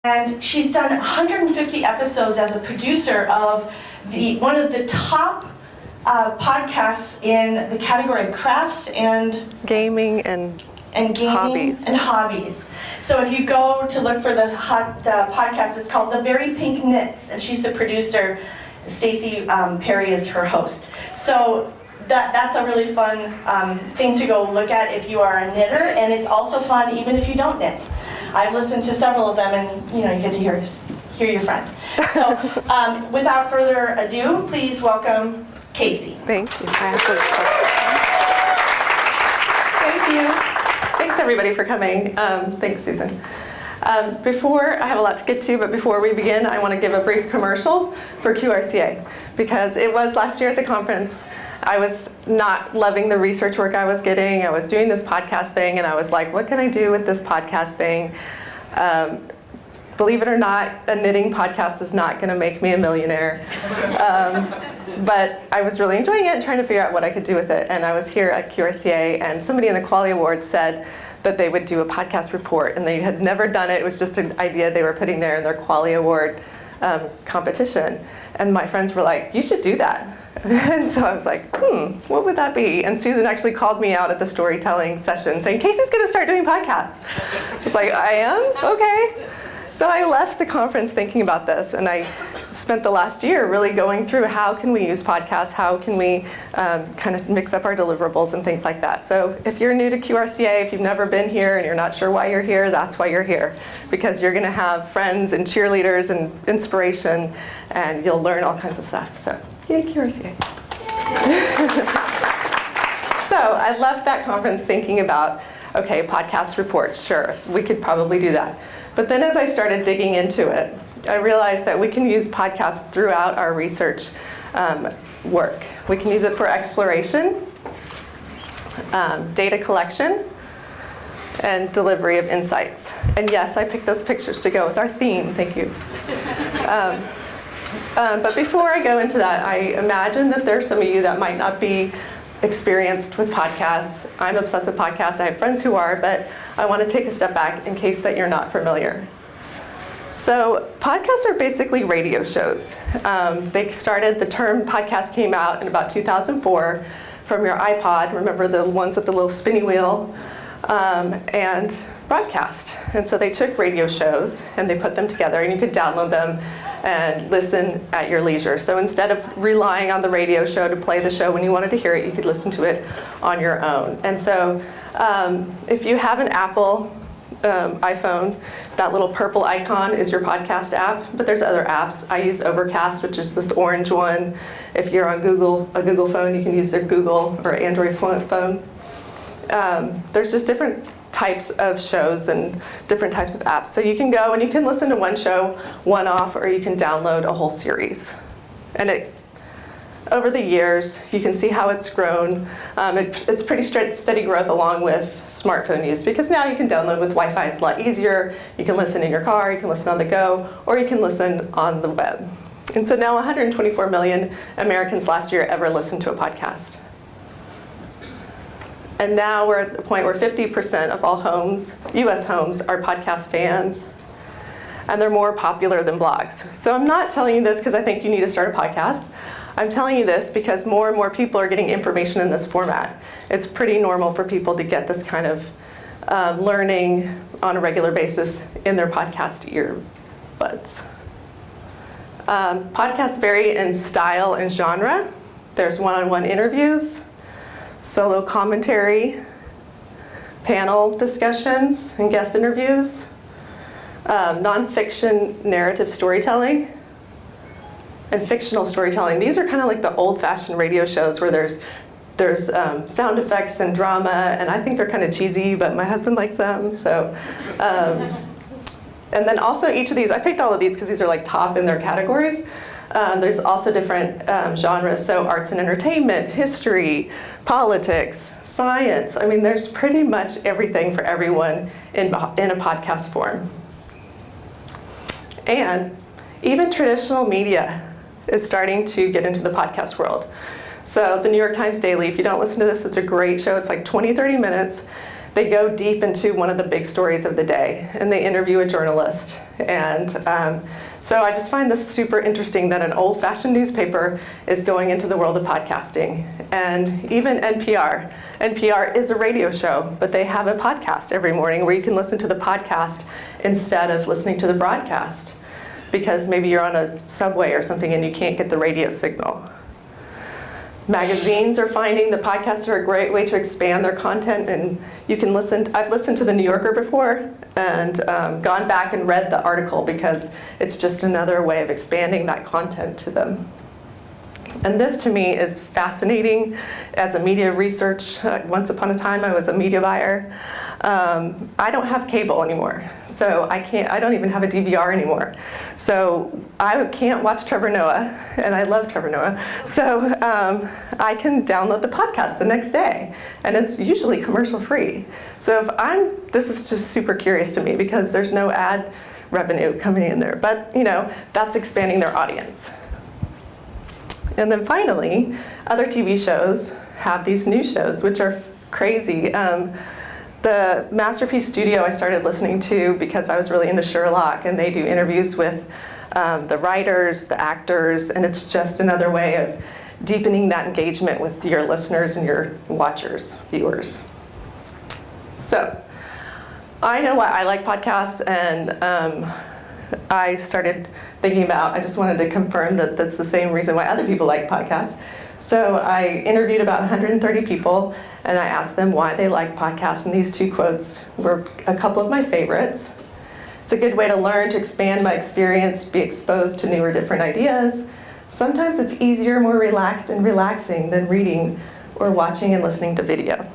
And she's done 150 episodes as a producer of one of the top podcasts in the category of crafts and gaming and hobbies. So if you go to look for the podcast, it's called The Very Pink Knits, and she's the producer. Stacey Perry is her host. So that's a really fun thing to go look at if you are a knitter, and it's also fun even if you don't knit. I've listened to several of them, and you get to hear your friend. So without further ado, please welcome Casey. Thank you. Thank you. Thanks everybody for coming. Thanks, Susan. I have a lot to get to, but before we begin, I want to give a brief commercial for QRCA, because it was last year at the conference. I was not loving the research work I was getting. I was doing this podcast thing, and I was like, what can I do with this podcast thing? Believe it or not, a knitting podcast is not going to make me a millionaire. But I was really enjoying it and trying to figure out what I could do with it. And I was here at QRCA, and somebody in the Quality Awards said that they would do a podcast report, and they had never done it. It was just an idea they were putting there in their Quality Award competition. And my friends were like, you should do that. And so I was like, what would that be? And Susan actually called me out at the storytelling session saying, Casey's going to start doing podcasts. I was like, I am? Okay. So I left the conference thinking about this, and I spent the last year really going through how can we use podcasts, how can we kind of mix up our deliverables and things like that. So if you're new to QRCA, if you've never been here and you're not sure why you're here, that's why you're here. Because you're going to have friends and cheerleaders and inspiration, and you'll learn all kinds of stuff. So yay, QRCA. So I left that conference thinking about, okay, podcast reports, sure, we could probably do that. But then as I started digging into it, I realized that we can use podcasts throughout our research work. We can use it for exploration, data collection, and delivery of insights. And yes, I picked those pictures to go with our theme, thank you. But before I go into that, I imagine that there are some of you that might not be experienced with podcasts. I'm obsessed with podcasts. I have friends who are, but I want to take a step back in case that you're not familiar. So podcasts are basically radio shows. The term podcast came out in about 2004 from your iPod, remember the ones with the little spinny wheel, and broadcast. And so they took radio shows and they put them together, and you could download them and listen at your leisure. So instead of relying on the radio show to play the show when you wanted to hear it, you could listen to it on your own. And so if you have an Apple iPhone, that little purple icon is your podcast app, but there's other apps. I use Overcast, which is this orange one. If you're on a Google phone, you can use a Google or Android phone. There's just different types of shows and different types of apps. So you can go and you can listen to one show one-off, or you can download a whole series. And over the years, you can see how it's grown. It's pretty steady growth along with smartphone use, because now you can download with Wi-Fi. It's a lot easier. You can listen in your car, you can listen on the go, or you can listen on the web. And so now 124 million Americans last year ever listened to a podcast. And now we're at the point where 50% of all homes, US homes, are podcast fans, and they're more popular than blogs. So I'm not telling you this because I think you need to start a podcast. I'm telling you this because more and more people are getting information in this format. It's pretty normal for people to get this kind of learning on a regular basis in their podcast earbuds. Podcasts vary in style and genre. There's one-on-one interviews, solo commentary, panel discussions and guest interviews, nonfiction narrative storytelling, and fictional storytelling. These are kind of like the old-fashioned radio shows where there's sound effects and drama, and I think they're kind of cheesy, but my husband likes them. So, and then also each of these, I picked all of these because these are like top in their categories. There's also different genres, so arts and entertainment, history, politics, science. I mean, there's pretty much everything for everyone in a podcast form. And even traditional media is starting to get into the podcast world. So the New York Times Daily, if you don't listen to this, it's a great show. It's like 20, 30 minutes. they go deep into one of the big stories of the day, and they interview a journalist. And so I just find this super interesting that an old-fashioned newspaper is going into the world of podcasting. And even NPR is a radio show, but they have a podcast every morning where you can listen to the podcast instead of listening to the broadcast, because maybe you're on a subway or something and you can't get the radio signal. Magazines are finding the podcasts are a great way to expand their content, and you can listen. I've listened to The New Yorker before and gone back and read the article because it's just another way of expanding that content to them. And this to me is fascinating as a media research. Once upon a time I was a media buyer. I don't have cable anymore, so I don't even have a DVR anymore. So I can't watch Trevor Noah, and I love Trevor Noah. So I can download the podcast the next day, and it's usually commercial free. So this is just super curious to me because there's no ad revenue coming in there, but that's expanding their audience. And then finally, other TV shows have these new shows, which are crazy. The Masterpiece Studio I started listening to because I was really into Sherlock, and they do interviews with the writers, the actors, and it's just another way of deepening that engagement with your listeners and your watchers, viewers. So I know why I like podcasts, and I started thinking about, I just wanted to confirm that that's the same reason why other people like podcasts. So I interviewed about 130 people, and I asked them why they like podcasts, and these two quotes were a couple of my favorites. It's a good way to learn, to expand my experience, be exposed to new or different ideas. Sometimes it's easier, more relaxed and relaxing than reading or watching and listening to video.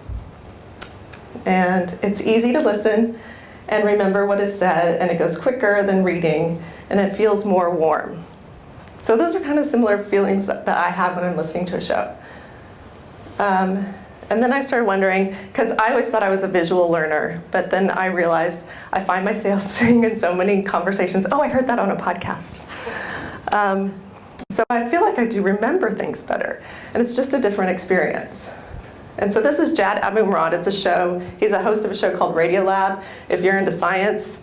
And it's easy to listen and remember what is said, and it goes quicker than reading, and it feels more warm. So those are kind of similar feelings that I have when I'm listening to a show. And then I started wondering, because I always thought I was a visual learner, but then I realized I find myself saying in so many conversations, oh, I heard that on a podcast. So I feel like I do remember things better, and it's just a different experience. And so this is Jad Abumrad. It's a show. He's a host of a show called Radio Lab. If you're into science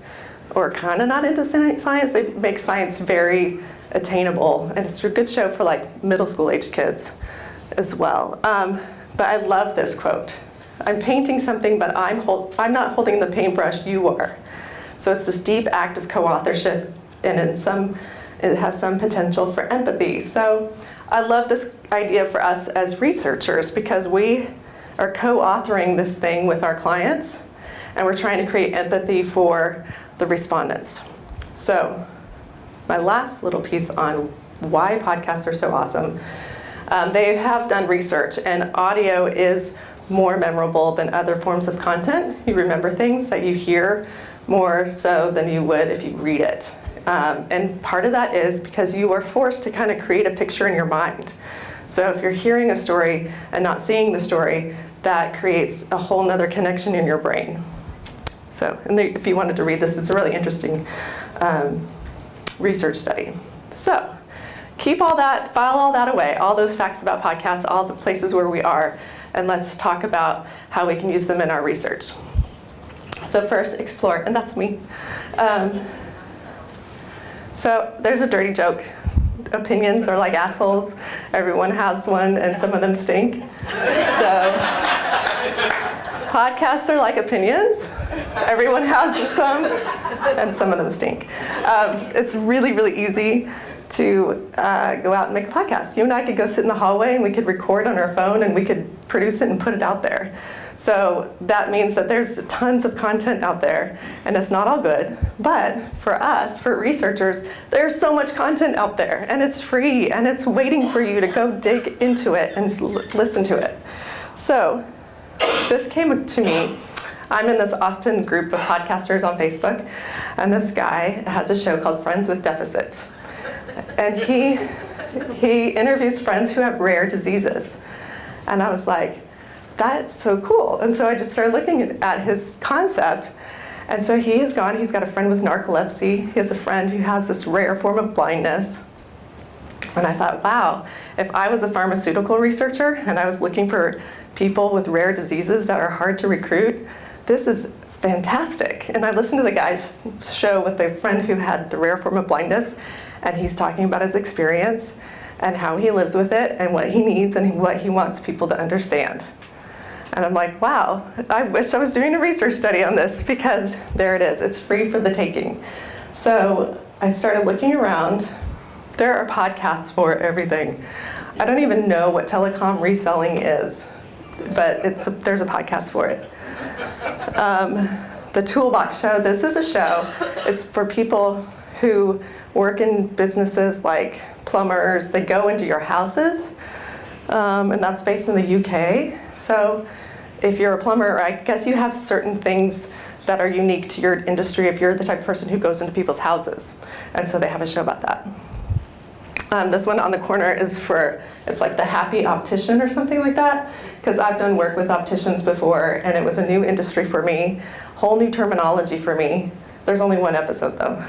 or kind of not into science, they make science very attainable. And it's a good show for like middle school age kids as well. But I love this quote. I'm painting something, but I'm not holding the paintbrush, you are. So it's this deep act of co-authorship, and it has some potential for empathy. So I love this idea for us as researchers because we are co-authoring this thing with our clients, and we're trying to create empathy for the respondents. So my last little piece on why podcasts are so awesome. They have done research, and audio is more memorable than other forms of content. You remember things that you hear more so than you would if you read it. And part of that is because you are forced to kind of create a picture in your mind. So if you're hearing a story and not seeing the story, that creates a whole nother connection in your brain. So, and if you wanted to read this, it's a really interesting research study. So keep all that, file all that away, all those facts about podcasts, all the places where we are, and let's talk about how we can use them in our research. So first, explore, and that's me. So there's a dirty joke. Opinions are like assholes. Everyone has one, and some of them stink. So podcasts are like opinions. Everyone has some, and some of them stink. It's really, really easy to go out and make a podcast. You and I could go sit in the hallway, and we could record on our phone, and we could produce it and put it out there. So that means that there's tons of content out there, and it's not all good. But for us, for researchers, there's so much content out there, and it's free, and it's waiting for you to go dig into it and listen to it. So this came to me. I'm in this Austin group of podcasters on Facebook, and this guy has a show called Friends with Deficits. And he interviews friends who have rare diseases. And I was like, that's so cool. And so I just started looking at his concept. And so he's got a friend with narcolepsy. He has a friend who has this rare form of blindness. And I thought, wow, if I was a pharmaceutical researcher and I was looking for people with rare diseases that are hard to recruit, this is fantastic. And I listened to the guy's show with a friend who had the rare form of blindness, and he's talking about his experience and how he lives with it and what he needs and what he wants people to understand. And I'm like, wow, I wish I was doing a research study on this, because there it is. It's free for the taking. So I started looking around. There are podcasts for everything. I don't even know what telecom reselling is, but there's a podcast for it. The Toolbox Show, this is a show. It's for people who work in businesses like plumbers. They go into your houses, and that's based in the UK. So if you're a plumber, I guess you have certain things that are unique to your industry if you're the type of person who goes into people's houses. And so they have a show about that. This one on the corner is it's like the Happy Optician or something like that, because I've done work with opticians before, and it was a new industry for me, whole new terminology for me. There's only one episode though.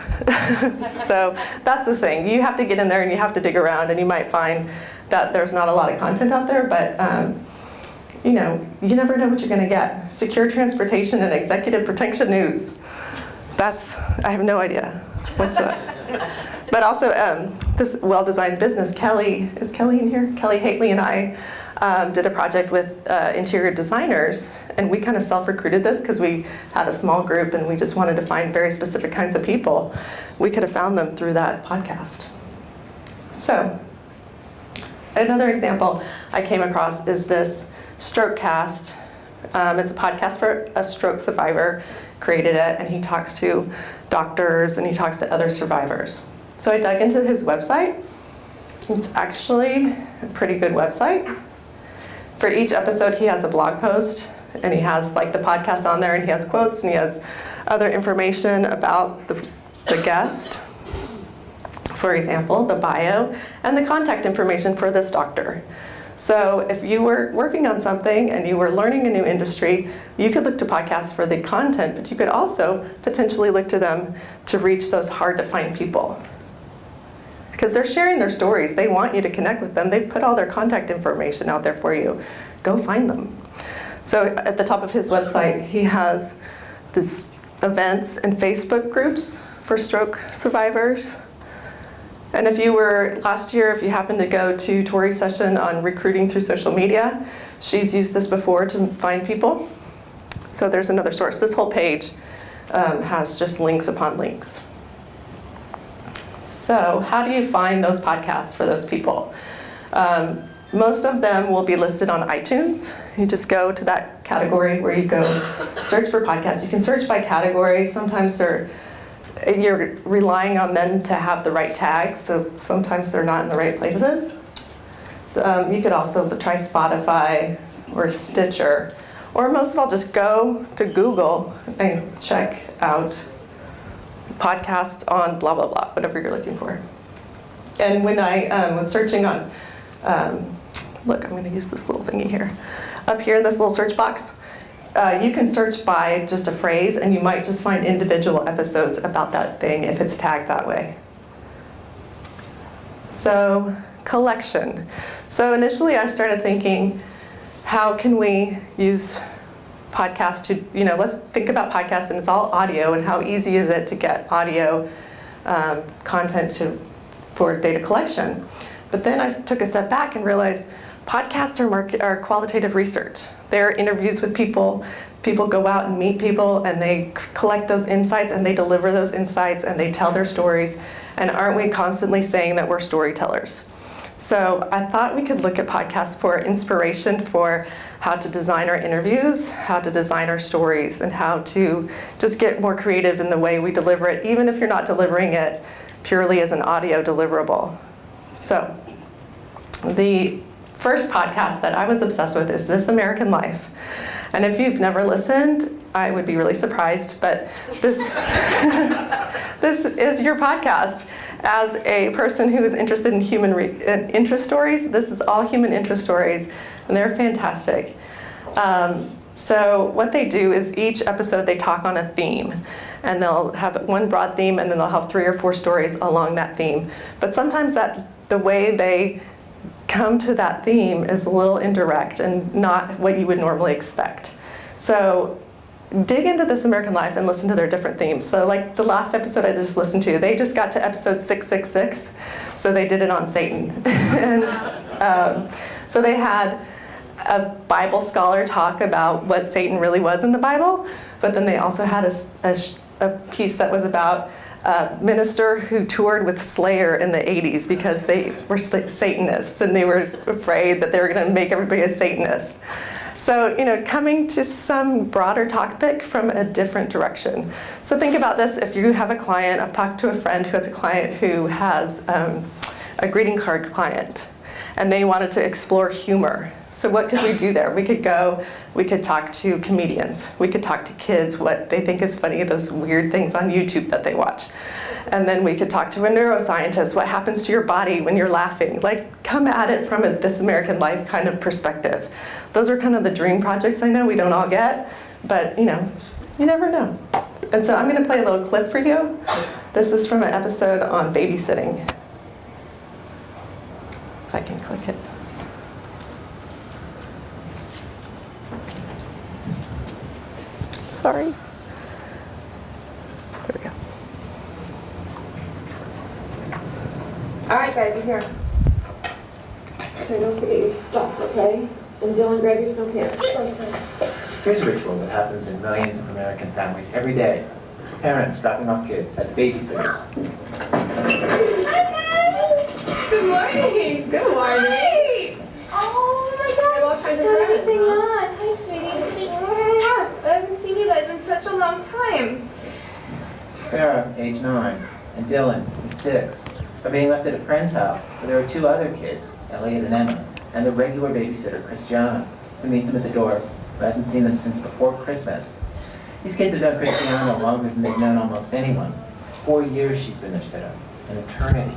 So that's the thing. You have to get in there and you have to dig around, and you might find that there's not a lot of content out there, but you never know what you're going to get. Secure transportation and executive protection news. I have no idea what's that. But also this well-designed business, is Kelly in here? Kelly Haley and I did a project with interior designers, and we kind of self-recruited this because we had a small group and we just wanted to find very specific kinds of people. We could have found them through that podcast. So another example I came across is this Strokecast. It's a podcast for a stroke survivor, created it, and he talks to doctors and he talks to other survivors. So I dug into his website. It's actually a pretty good website. For each episode, he has a blog post, and he has like the podcast on there, and he has quotes, and he has other information about the guest. For example, the bio and the contact information for this doctor. So if you were working on something and you were learning a new industry, you could look to podcasts for the content, but you could also potentially look to them to reach those hard to find people. Because they're sharing their stories. They want you to connect with them. They put all their contact information out there for you. Go find them. So at the top of his website, he has this events and Facebook groups for stroke survivors. And last year, if you happened to go to Tori's session on recruiting through social media, she's used this before to find people. So there's another source. This whole page has just links upon links. So how do you find those podcasts for those people? Most of them will be listed on iTunes. You just go to that category where you go search for podcasts. You can search by category. Sometimes you're relying on them to have the right tags, so sometimes they're not in the right places. You could also try Spotify or Stitcher, or most of all, just go to Google and check out podcasts on blah, blah, blah, whatever you're looking for. And when I was searching on, look, I'm going to use this little thingy here. Up here in this little search box, you can search by just a phrase, and you might just find individual episodes about that thing if it's tagged that way. So, collection. So initially I started thinking, how can we use podcasts to, let's think about podcasts, and it's all audio, and how easy is it to get audio content for data collection. But then I took a step back and realized podcasts are qualitative research. They're interviews with people. People go out and meet people, and they collect those insights, and they deliver those insights, and they tell their stories. And aren't we constantly saying that we're storytellers? So I thought we could look at podcasts for inspiration for how to design our interviews, how to design our stories, and how to just get more creative in the way we deliver it, even if you're not delivering it purely as an audio deliverable. So the first podcast that I was obsessed with is This American Life. And if you've never listened, I would be really surprised, but this is your podcast. As a person who is interested in human interest stories, this is all human interest stories, and they're fantastic. So what they do is each episode they talk on a theme, and they'll have one broad theme, and then they'll have 3 or 4 stories along that theme. But sometimes the way they come to that theme is a little indirect and not what you would normally expect. So dig into This American Life and listen to their different themes. So like the last episode I just listened to, they just got to episode 666, so they did it on Satan. And, so they had a Bible scholar talk about what Satan really was in the Bible, but then they also had a piece that was about a minister who toured with Slayer in the 80s because they were Satanists and they were afraid that they were going to make everybody a Satanist. So, coming to some broader topic from a different direction. So think about this, if you have a client, I've talked to a friend who has a client who has a greeting card client, and they wanted to explore humor. So what could we do there? We could talk to comedians. We could talk to kids, what they think is funny, those weird things on YouTube that they watch. And then we could talk to a neuroscientist, what happens to your body when you're laughing. Like, come at it from a This American Life kind of perspective. Those are kind of the dream projects I know we don't all get, but you never know. And so I'm gonna play a little clip for you. This is from an episode on babysitting. If I can click it. Sorry. There we go. All right, guys, you're here. So don't forget your stuff, okay? And Dylan, grab your snow pants. Here's a ritual that happens in millions of American families every day. Parents dropping off kids at babysitters. Good morning. Good morning. Hi. Oh my gosh, kinds got of friends, everything huh? on. Hi, sweetie. I haven't seen you guys in such a long time. Sarah, age 9, and Dylan, who's 6, are being left at a friend's house where there are 2 other kids, Elliot and Emma, and the regular babysitter, Christiana, who meets them at the door, who hasn't seen them since before Christmas. These kids have known Christiana longer than they've known almost anyone. 4 years she's been their sitter, an eternity.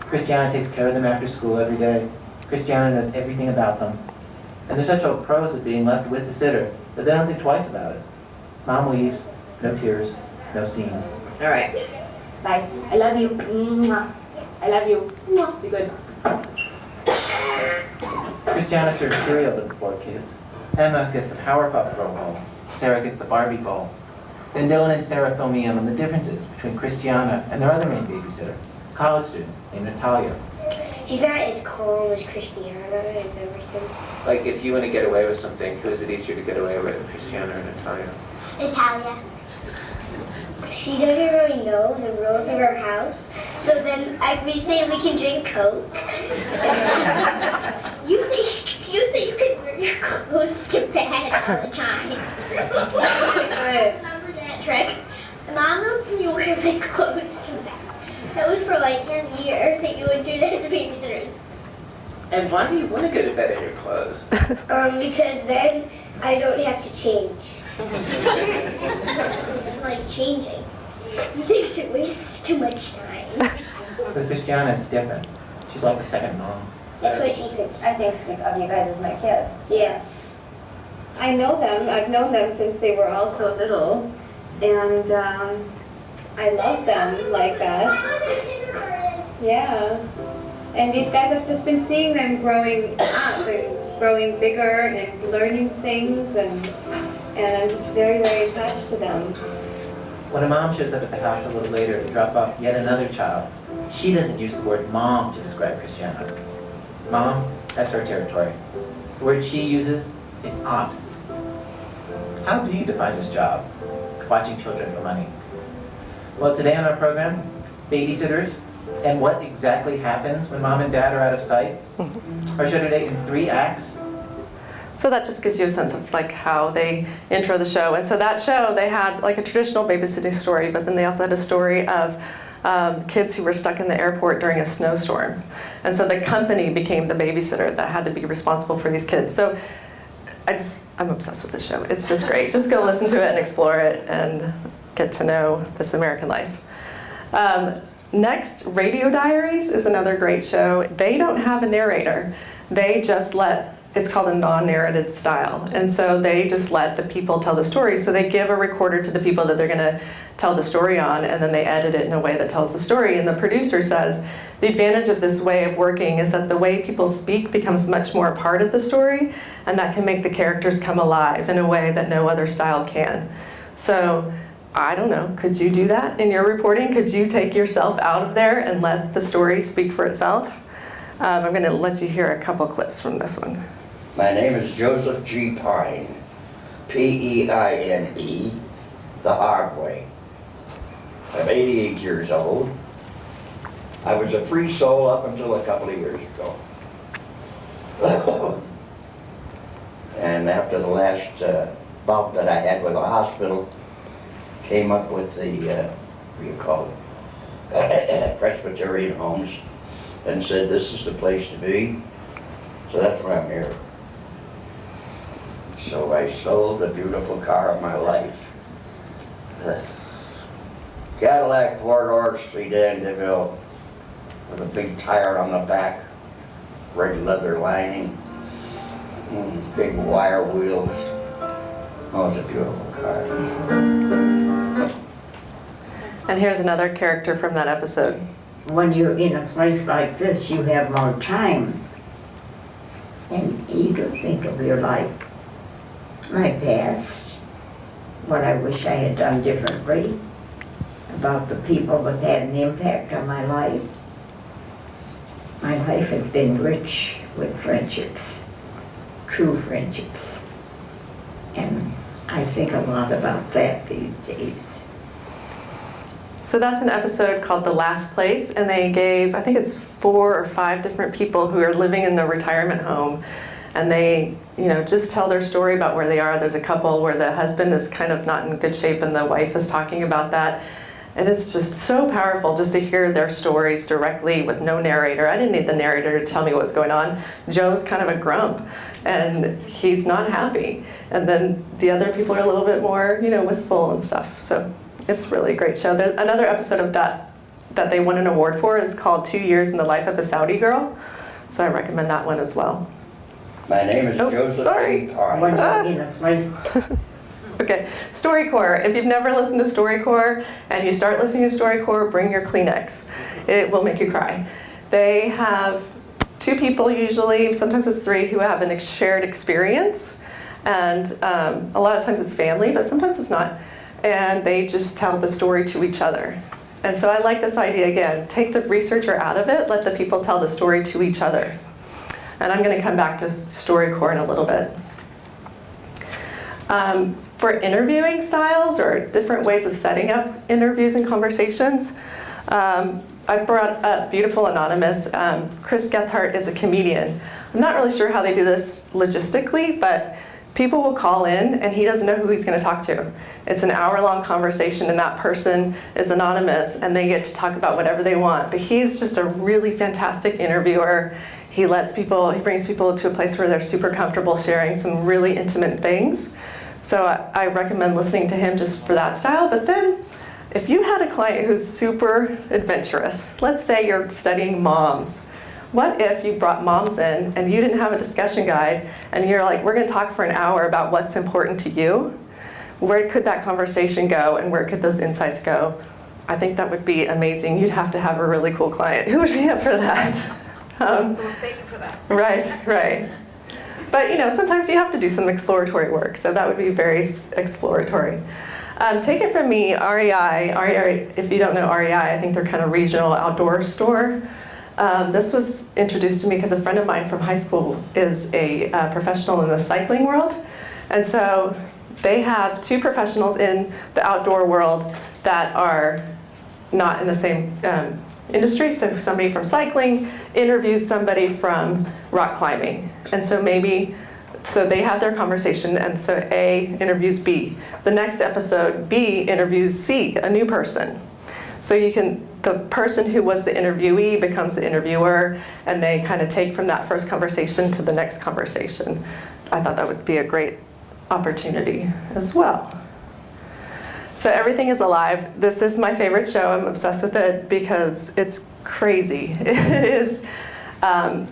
Christiana takes care of them after school every day. Christiana knows everything about them. And they're such old pros at being left with the sitter that they don't think twice about it. Mom leaves, no tears, no scenes. All right. Bye. I love you. Mwah. I love you. Mwah. Be good. Christiana serves cereal to the 4 kids. Emma gets the Powerpuff Girl bowl. Sarah gets the Barbie bowl. Then Dylan and Sarah fill me in on the differences between Christiana and their other main babysitter, a college student named Natalia. She's not as calm as Christiana and everything. Like, if you want to get away with something, who is it easier to get away with, Christiana or Natalia? Natalia. She doesn't really know the rules of her house, so then we say we can drink Coke. you say you can wear your clothes to bed all the time. Remember that trick? Mom lets me wear my clothes to bed. That was for like 10 years that you would do that to babysitters. And why do you want to go to bed in your clothes? Because then I don't have to change. It's like changing. He thinks it wastes too much time. For Christiana, it's different. She's like a second mom. That's what she thinks. I think of you guys as my kids. Yeah. I know them. I've known them since they were all so little. And I love them like that. Yeah. And these guys, I've just been seeing them growing up and growing bigger and learning things, and I'm just very, very attached to them. When a mom shows up at the house a little later to drop off yet another child, she doesn't use the word mom to describe Christiana. Mom, that's her territory. The word she uses is aunt. How do you define this job, watching children for money? Well, today on our program, babysitters, and what exactly happens when mom and dad are out of sight. Our show today in 3 acts. So that just gives you a sense of like how they intro the show. And so that show, they had like a traditional babysitting story, but then they also had a story of kids who were stuck in the airport during a snowstorm. And so the company became the babysitter that had to be responsible for these kids. So I'm obsessed with this show. It's just great. Just go listen to it and explore it and get to know This American Life. Next, Radio Diaries is another great show. They don't have a narrator. They just it's called a non-narrated style. And so they just let the people tell the story. So they give a recorder to the people that they're gonna tell the story on, and then they edit it in a way that tells the story. And the producer says the advantage of this way of working is that the way people speak becomes much more a part of the story, and that can make the characters come alive in a way that no other style can. So I don't know, could you do that in your reporting? Could you take yourself out of there and let the story speak for itself? I'm going to let you hear a couple clips from this one. My name is Joseph G. Pine, P-E-I-N-E, the hard way. I'm 88 years old. I was a free soul up until a couple of years ago. And after the last bout that I had with the hospital, came up with the, what do you call it, Presbyterian homes, and said this is the place to be. So that's why I'm here. So I sold the beautiful car of my life. The Cadillac 4-door sedan DeVille with a big tire on the back, red leather lining, big wire wheels. Oh, it's a beautiful car. And here's another character from that episode. When you're in a place like this, you have more time. And you do think of your life, my past, what I wish I had done differently, about the people that had an impact on my life. My life has been rich with friendships, true friendships. And I think a lot about that these days. So that's an episode called The Last Place, and they gave, I think it's 4 or 5 different people who are living in the retirement home, and they, just tell their story about where they are. There's a couple where the husband is kind of not in good shape and the wife is talking about that. And it's just so powerful just to hear their stories directly with no narrator. I didn't need the narrator to tell me what's going on. Joe's kind of a grump, and he's not happy. And then the other people are a little bit more, wistful and stuff. So it's really a great show. There's another episode of that they won an award for is called 2 Years in the Life of a Saudi Girl. So I recommend that one as well. My name is Joseph sorry. G. Pine. When you're in a place Okay, StoryCorps. If you've never listened to StoryCorps and you start listening to StoryCorps, bring your Kleenex. It will make you cry. They have 2 people usually, sometimes it's 3, who have a shared experience. And a lot of times it's family, but sometimes it's not. And they just tell the story to each other. And so I like this idea again. Take the researcher out of it, let the people tell the story to each other. And I'm going to come back to StoryCorps in a little bit. For interviewing styles or different ways of setting up interviews and conversations, I brought up Beautiful Anonymous. Chris Gethard is a comedian. I'm not really sure how they do this logistically, but people will call in and he doesn't know who he's going to talk to. It's an hour-long conversation and that person is anonymous and they get to talk about whatever they want. But he's just a really fantastic interviewer. He brings people to a place where they're super comfortable sharing some really intimate things. So I recommend listening to him just for that style. But then if you had a client who's super adventurous, let's say you're studying moms. What if you brought moms in and you didn't have a discussion guide and you're like, we're going to talk for an hour about what's important to you? Where could that conversation go and where could those insights go? I think that would be amazing. You'd have to have a really cool client who would be up for that. Thank you for that. Right. But sometimes you have to do some exploratory work, so that would be very exploratory. Take it from me, REI, if you don't know REI, I think they're kind of regional outdoor store. This was introduced to me because a friend of mine from high school is a professional in the cycling world. And so they have 2 professionals in the outdoor world that are not in the same industry. So somebody from cycling interviews somebody from rock climbing. And so they have their conversation, and so A interviews B. The next episode, B interviews C, a new person. So the person who was the interviewee becomes the interviewer, and they kind of take from that first conversation to the next conversation. I thought that would be a great opportunity as well. So Everything is Alive. This is my favorite show. I'm obsessed with it because it's crazy. It is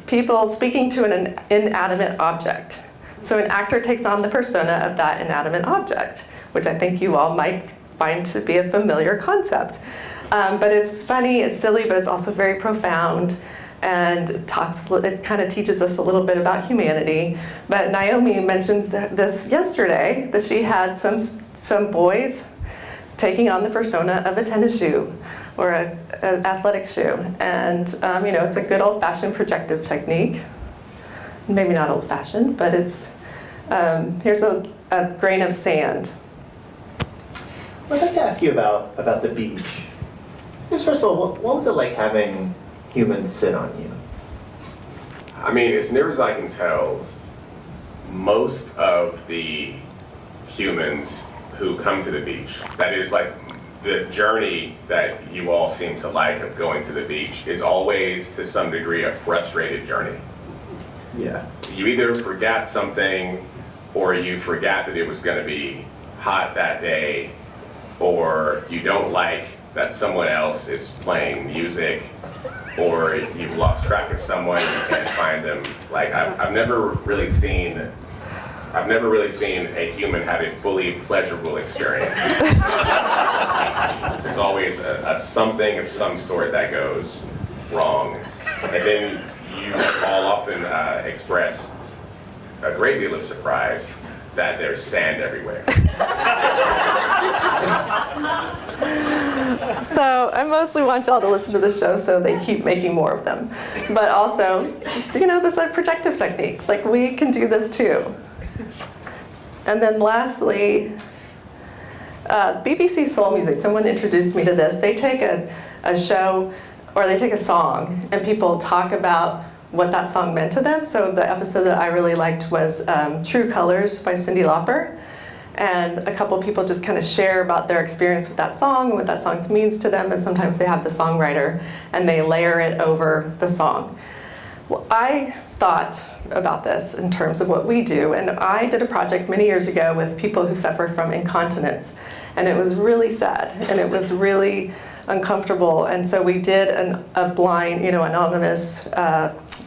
people speaking to an inanimate object. So an actor takes on the persona of that inanimate object, which I think you all might find to be a familiar concept. But it's funny, it's silly, but it's also very profound. And it kind of teaches us a little bit about humanity. But Naomi mentions this yesterday, that she had some boys taking on the persona of a tennis shoe or an athletic shoe. And it's a good old-fashioned projective technique. Maybe not old-fashioned, but it's, here's a grain of sand. I'd like to ask you about the beach. Just first of all, what was it like having humans sit on you? I mean, as near as I can tell, most of the humans who come to the beach, that is like the journey that you all seem to like of going to the beach, is always to some degree a frustrated journey. Yeah. You either forgot something, or you forgot that it was going to be hot that day, or you don't like that someone else is playing music, or you've lost track of someone, you can't find them. Like I've never really seen a human have a fully pleasurable experience. There's always a something of some sort that goes wrong, and then you all often express a great deal of surprise that there's sand everywhere. So I mostly want y'all to listen to the show so they keep making more of them. But also, this is a projective technique. Like, we can do this too. And then lastly, BBC Soul Music, someone introduced me to this. They take a show, or they take a song, and people talk about what that song meant to them. So the episode that I really liked was True Colors by Cyndi Lauper. And a couple people just kind of share about their experience with that song and what that song means to them. And sometimes they have the songwriter and they layer it over the song. Well, I thought about this in terms of what we do. And I did a project many years ago with people who suffer from incontinence. And it was really sad. And it was really uncomfortable. And so we did a blind, anonymous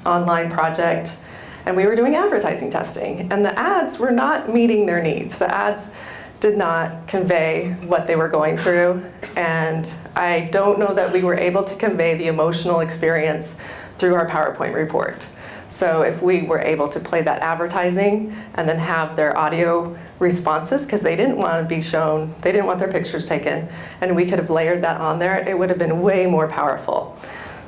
online project. And we were doing advertising testing, and the ads were not meeting their needs. The ads did not convey what they were going through, and I don't know that we were able to convey the emotional experience through our PowerPoint report. So if we were able to play that advertising and then have their audio responses, because they didn't want to be shown, they didn't want their pictures taken, and we could have layered that on there, it would have been way more powerful.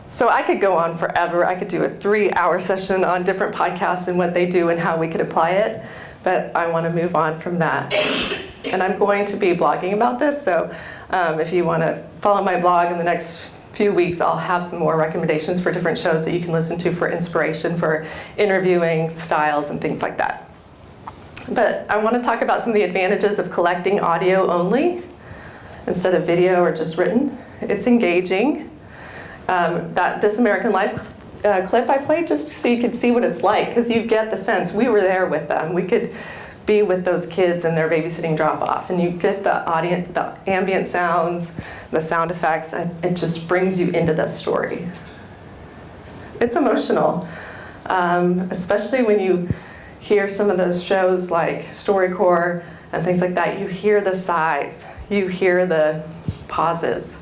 So I could go on forever. I could do a 3-hour session on different podcasts and what they do and how we could apply it, but I want to move on from that. And I'm going to be blogging about this, so if you want to follow my blog in the next few weeks, I'll have some more recommendations for different shows that you can listen to for inspiration, for interviewing styles and things like that. But I want to talk about some of the advantages of collecting audio only instead of video or just written. It's engaging. That This American Life clip I played, just so you could see what it's like, because you get the sense we were there with them. We could be with those kids in their babysitting drop-off, and you get the ambient sounds, the sound effects, and it just brings you into the story. It's emotional, especially when you hear some of those shows like StoryCorps and things like that. You hear the sighs, you hear the pauses.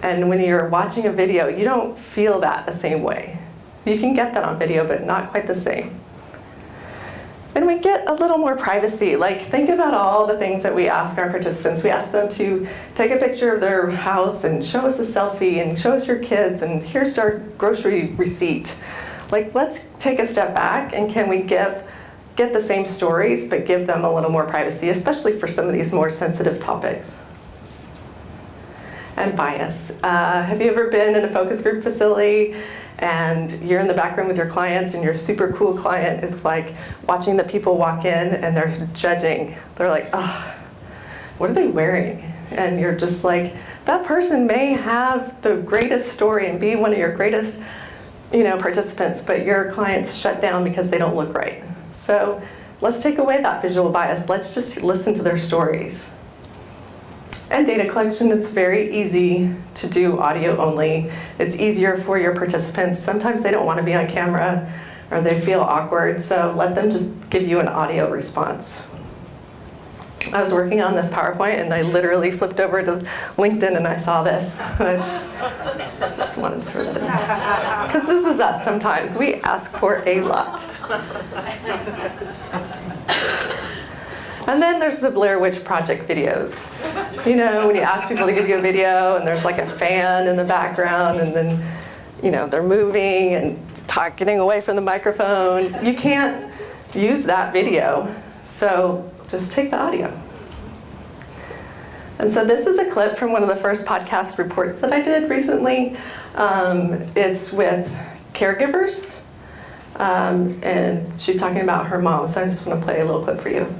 And when you're watching a video, you don't feel that the same way. You can get that on video, but not quite the same. And we get a little more privacy. Like, think about all the things that we ask our participants. We ask them to take a picture of their house and show us a selfie and show us your kids, and here's our grocery receipt. Like, let's take a step back, and can we get the same stories, but give them a little more privacy, especially for some of these more sensitive topics. And bias. Have you ever been in a focus group facility and you're in the back room with your clients and your super cool client is like watching the people walk in and they're judging. They're like, oh, what are they wearing? And you're just like, that person may have the greatest story and be one of your greatest participants, but your clients shut down because they don't look right. So let's take away that visual bias. Let's just listen to their stories. And data collection, it's very easy to do audio only. It's easier for your participants. Sometimes they don't want to be on camera or they feel awkward, so let them just give you an audio response. I was working on this PowerPoint and I literally flipped over to LinkedIn and I saw this. I just wanted to throw that in. Because this is us sometimes. We ask for a lot. And then there's the Blair Witch Project videos. You know, when you ask people to give you a video and there's like a fan in the background and then, you know, they're moving and getting away from the microphone. You can't use that video. So just take the audio. And so this is a clip from one of the first podcast reports that I did recently. It's with caregivers, and she's talking about her mom. So I just want to play a little clip for you.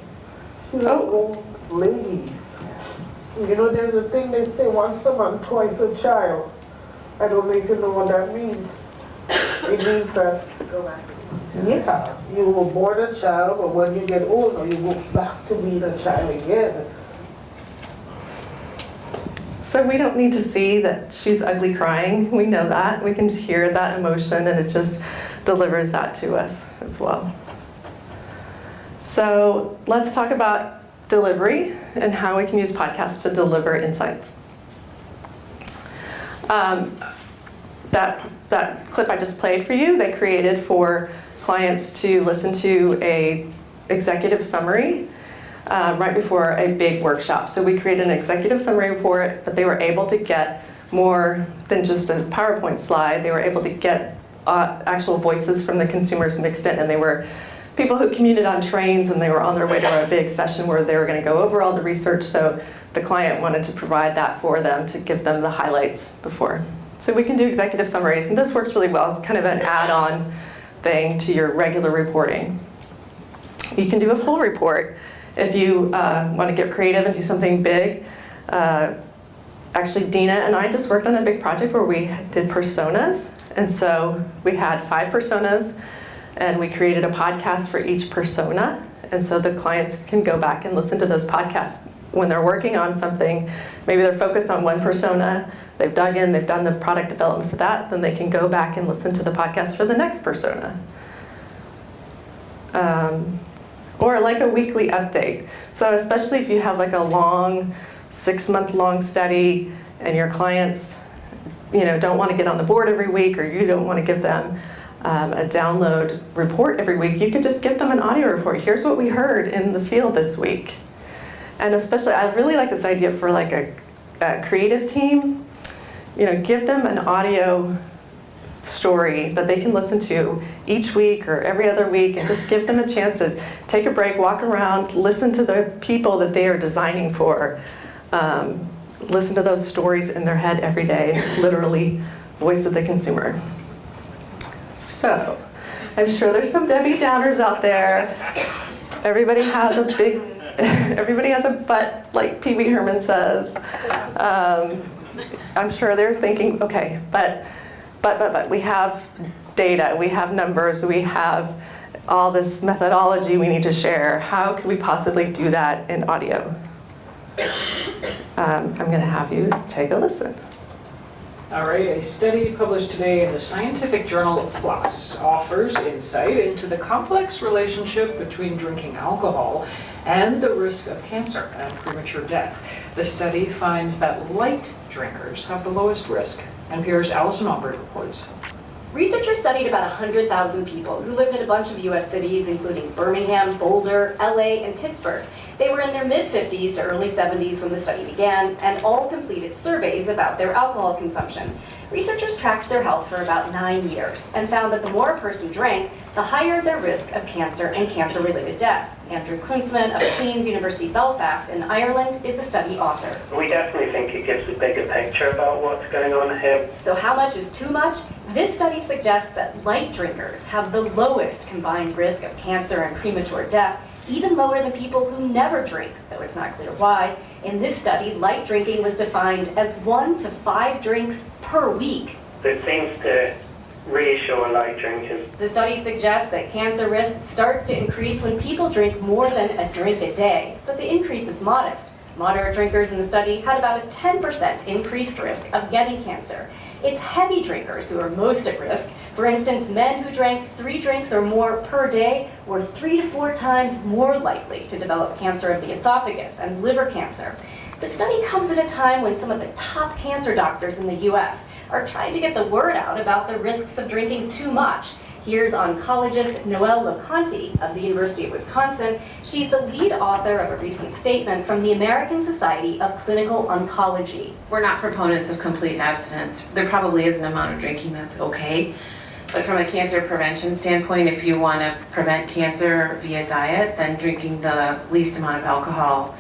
She's an old lady. You know, there's a thing they say, once a month, twice a child. I don't know if you know what that means. It means that, yeah, you were born a child, but when you get older, you go back to being a child again. So we don't need to see that she's ugly crying. We know that. We can hear that emotion, and it just delivers that to us as well. So let's talk about delivery and how we can use podcasts to deliver insights. That clip I just played for you, they created for clients to listen to a executive summary right before a big workshop. So we created an executive summary report, but they were able to get more than just a PowerPoint slide. They were able to get actual voices from the consumers mixed in, and they were people who commuted on trains, and they were on their way to a big session where they were going to go over all the research. So the client wanted to provide that for them to give them the highlights before. So we can do executive summaries, and this works really well. It's kind of an add-on thing to your regular reporting. You can do a full report if you want to get creative and do something big. Actually, Dina and I just worked on a big project where we did personas. And so we had 5 personas, and we created a podcast for each persona. And so the clients can go back and listen to those podcasts when they're working on something. Maybe they're focused on one persona, they've dug in, they've done the product development for that, then they can go back and listen to the podcast for the next persona. Or like a weekly update. So especially if you have like a long, 6-month-long study and your clients, you know, don't want to get on the board every week, or you don't want to give them a download report every week, you could just give them an audio report. Here's what we heard in the field this week. And especially, I really like this idea for like a creative team. You know, give them an audio story that they can listen to each week or every other week, and just give them a chance to take a break, walk around, listen to the people that they are designing for. Listen to those stories in their head every day, literally voice of the consumer. So, I'm sure there's some Debbie Downers out there. Everybody has a big, everybody has a butt, like Pee Wee Herman says. I'm sure they're thinking, okay, but we have data, we have numbers, we have all this methodology we need to share. How can we possibly do that in audio? I'm going to have you take a listen. All right, a study published today in the scientific journal PLOS offers insight into the complex relationship between drinking alcohol and the risk of cancer and premature death. The study finds that light drinkers have the lowest risk. NPR's Allison Aubrey reports. Researchers studied about 100,000 people who lived in a bunch of U.S. cities, including Birmingham, Boulder, LA, and Pittsburgh. They were in their mid-50s to early 70s when the study began, and all completed surveys about their alcohol consumption. Researchers tracked their health for about 9 years and found that the more a person drank, the higher their risk of cancer and cancer-related death. Andrew Kunzman of Queen's University Belfast in Ireland is the study author. We definitely think it gives a bigger picture about what's going on here. So how much is too much? This study suggests that light drinkers have the lowest combined risk of cancer and premature death, even lower than people who never drink, though it's not clear why. In this study, light drinking was defined as 1 to 5 drinks per week. It seems to reassure light drinkers. The study suggests that cancer risk starts to increase when people drink more than a drink a day, but the increase is modest. Moderate drinkers in the study had about a 10% increased risk of getting cancer. It's heavy drinkers who are most at risk. For instance, men who drank 3 drinks or more per day were 3 to 4 times more likely to develop cancer of the esophagus and liver cancer. The study comes at a time when some of the top cancer doctors in the US are trying to get the word out about the risks of drinking too much. Here's oncologist Noelle LeConte of the University of Wisconsin. She's the lead author of a recent statement from the American Society of Clinical Oncology. We're not proponents of complete abstinence. There probably is an amount of drinking that's okay. But from a cancer prevention standpoint, if you want to prevent cancer via diet, then drinking the least amount of alcohol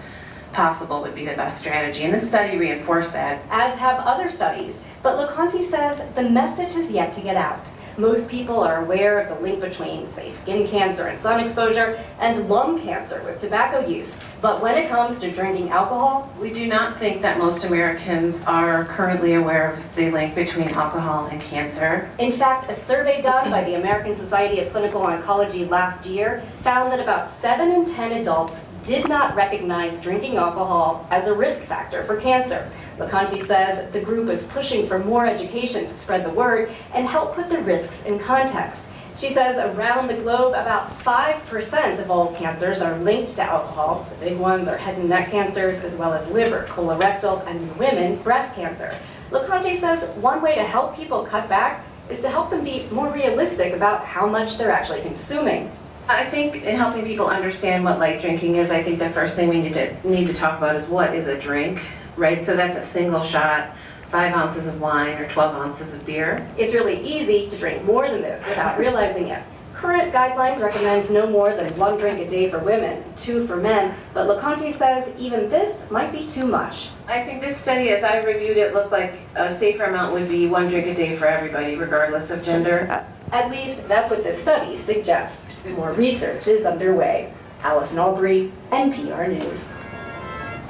possible would be the best strategy. And this study reinforced that. As have other studies. But LeConte says the message has yet to get out. Most people are aware of the link between, say, skin cancer and sun exposure and lung cancer with tobacco use. But when it comes to drinking alcohol, we do not think that most Americans are currently aware of the link between alcohol and cancer. In fact, a survey done by the American Society of Clinical Oncology last year found that about 7 in 10 adults did not recognize drinking alcohol as a risk factor for cancer. LeConte says the group is pushing for more education to spread the word and help put the risks in context. She says around the globe, about 5% of all cancers are linked to alcohol. The big ones are head and neck cancers, as well as liver, colorectal, and in women, breast cancer. LeConte says one way to help people cut back is to help them be more realistic about how much they're actually consuming. I think in helping people understand what light drinking is, I think the first thing we need to talk about is what is a drink, right? So that's a single shot, 5 ounces of wine or 12 ounces of beer. It's really easy to drink more than this without realizing it. Current guidelines recommend no more than 1 drink a day for women, 2 for men, but LeConte says even this might be too much. I think this study, as I reviewed it, looked like a safer amount would be 1 drink a day for everybody, regardless of gender. At least that's what this study suggests. More research is underway. Allison Aubrey, NPR News.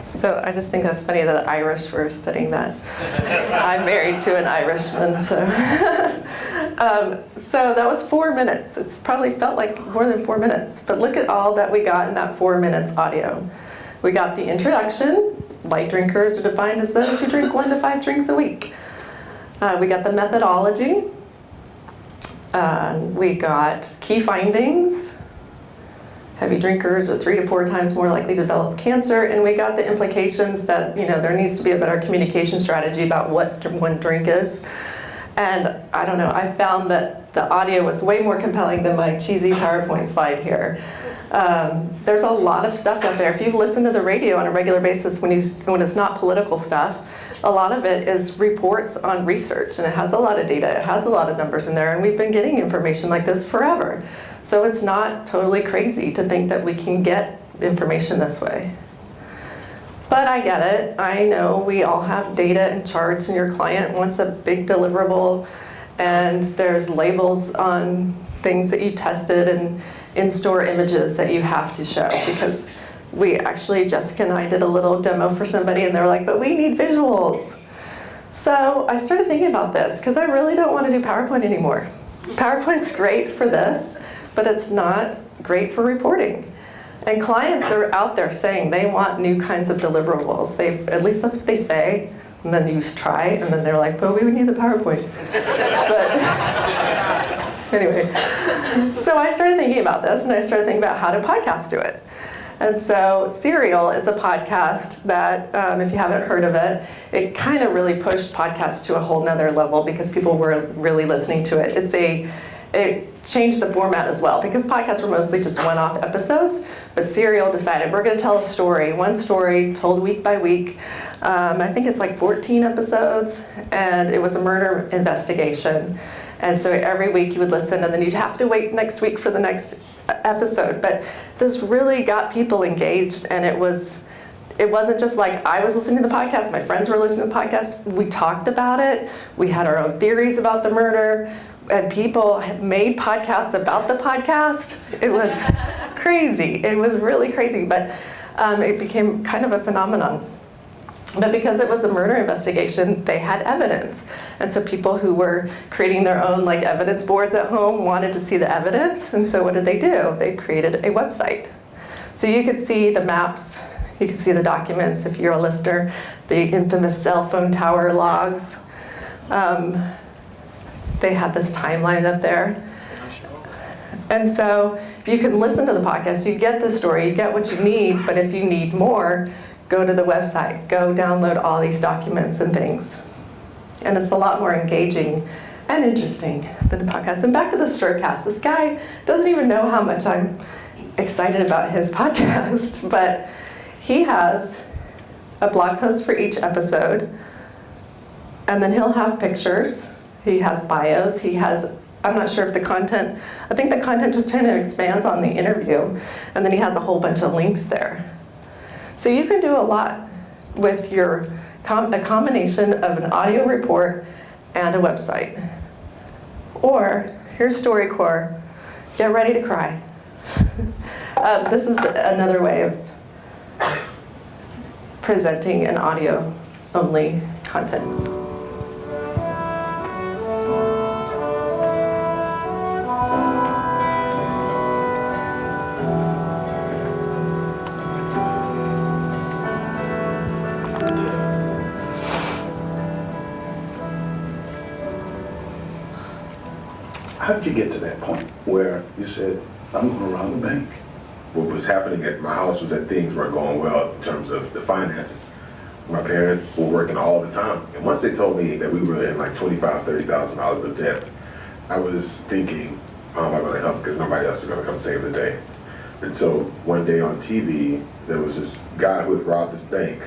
So I just think that's funny that the Irish were studying that. I'm married to an Irishman, so. So that was 4 minutes. It's probably felt like more than 4 minutes, but look at all that we got in that 4 minutes audio. We got the introduction. Light drinkers are defined as those who drink 1 to 5 drinks a week. We got the methodology. We got key findings. Heavy drinkers are 3 to 4 times more likely to develop cancer, and we got the implications that there needs to be a better communication strategy about what 1 drink is. And I don't know, I found that the audio was way more compelling than my cheesy PowerPoint slide here. There's a lot of stuff out there. If you listen to the radio on a regular basis when it's not political stuff, a lot of it is reports on research, and it has a lot of data, it has a lot of numbers in there, and we've been getting information like this forever. So it's not totally crazy to think that we can get information this way. But I get it. I know we all have data and charts, and your client wants a big deliverable, and there's labels on things that you tested and in-store images that you have to show, because Jessica and I did a little demo for somebody, and they were like, but we need visuals. So I started thinking about this, because I really don't want to do PowerPoint anymore. PowerPoint's great for this, but it's not great for reporting. And clients are out there saying they want new kinds of deliverables. At least that's what they say. And then you try, and then they're like, but we would need the PowerPoint. But anyway, so I started thinking about this, and I started thinking about how to podcast do it. And so Serial is a podcast that, if you haven't heard of it, it kind of really pushed podcasts to a whole nother level because people were really listening to it. It changed the format as well, because podcasts were mostly just one-off episodes, but Serial decided we're going to tell a story, 1 story told week by week. I think it's like 14 episodes, and it was a murder investigation. And so every week you would listen, and then you'd have to wait next week for the next episode. But this really got people engaged, and it wasn't just like I was listening to the podcast, my friends were listening to the podcast. We talked about it. We had our own theories about the murder, and people had made podcasts about the podcast. It was crazy. It was really crazy, but it became kind of a phenomenon. But because it was a murder investigation, they had evidence. And so people who were creating their own evidence boards at home wanted to see the evidence. And so what did? They created a website. So you could see the maps, you could see the documents if you're a listener, the infamous cell phone tower logs. they had this timeline up there. And so you can listen to the podcast, you get the story, you get what you need, but if you need more, go to the website, go download all these documents and things. And it's a lot more engaging and interesting than a podcast. And back to the Stircast, this guy doesn't even know how much I'm excited about his podcast, but he has a blog post for each episode, and then he'll have pictures, he has bios, he has, I'm not sure if the content, I think the content just kind of expands on the interview, and then he has a whole bunch of links there. So you can do a lot with your a combination of an audio report and a website. Or, here's StoryCorps, get ready to cry. This is another way of presenting an audio-only content. How did you get to that point where you said, I'm going to rob the bank? What was happening at my house was that things weren't going well in terms of the finances. My parents were working all the time. And once they told me that we were in like $25,000, $30,000 of debt, I was thinking, how am I going to help? Because nobody else is going to come save the day. And so one day on TV, there was this guy who had robbed this bank.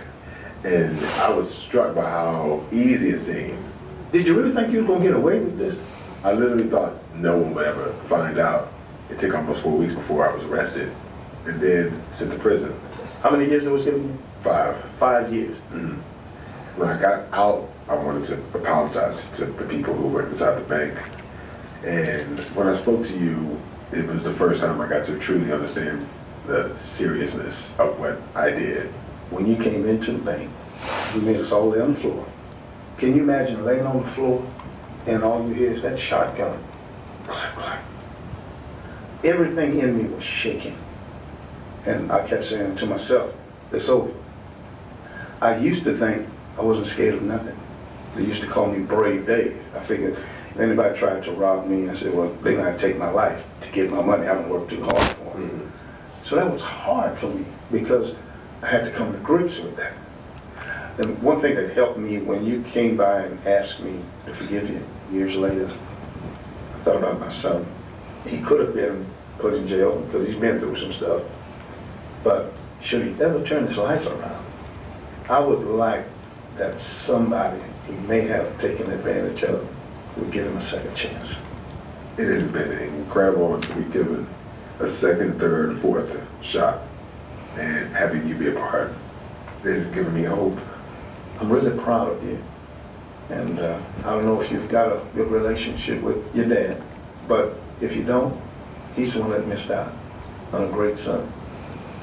And I was struck by how easy it seemed. Did you really think you were going to get away with this? I literally thought no one would ever find out. It took almost 4 weeks before I was arrested and then sent to prison. How many years did it was given you? 5. 5 years. Mm-hmm. When I got out, I wanted to apologize to the people who worked inside the bank. And when I spoke to you, it was the first time I got to truly understand the seriousness of what I did. When you came into the bank, you made us all lay on the floor. Can you imagine laying on the floor and all you hear is that shotgun? Clack, clack. Everything in me was shaking. And I kept saying to myself, it's over. I used to think I wasn't scared of nothing. They used to call me Brave Dave. I figured if anybody tried to rob me, I said, well, they're going to take my life to get my money. I haven't worked too hard for it. Mm-hmm. So that was hard for me because I had to come to grips with that. And one thing that helped me when you came by and asked me to forgive you years later, I thought about my son. He could have been put in jail because he's been through some stuff. But should he ever turn his life around, I would like that somebody he may have taken advantage of would give him a second chance. It has been incredible to be given a second, third, fourth shot, and having you be a part. This has given me hope. I'm really proud of you. And I don't know if you've got a good relationship with your dad, but if you don't, he's the one that missed out on a great son.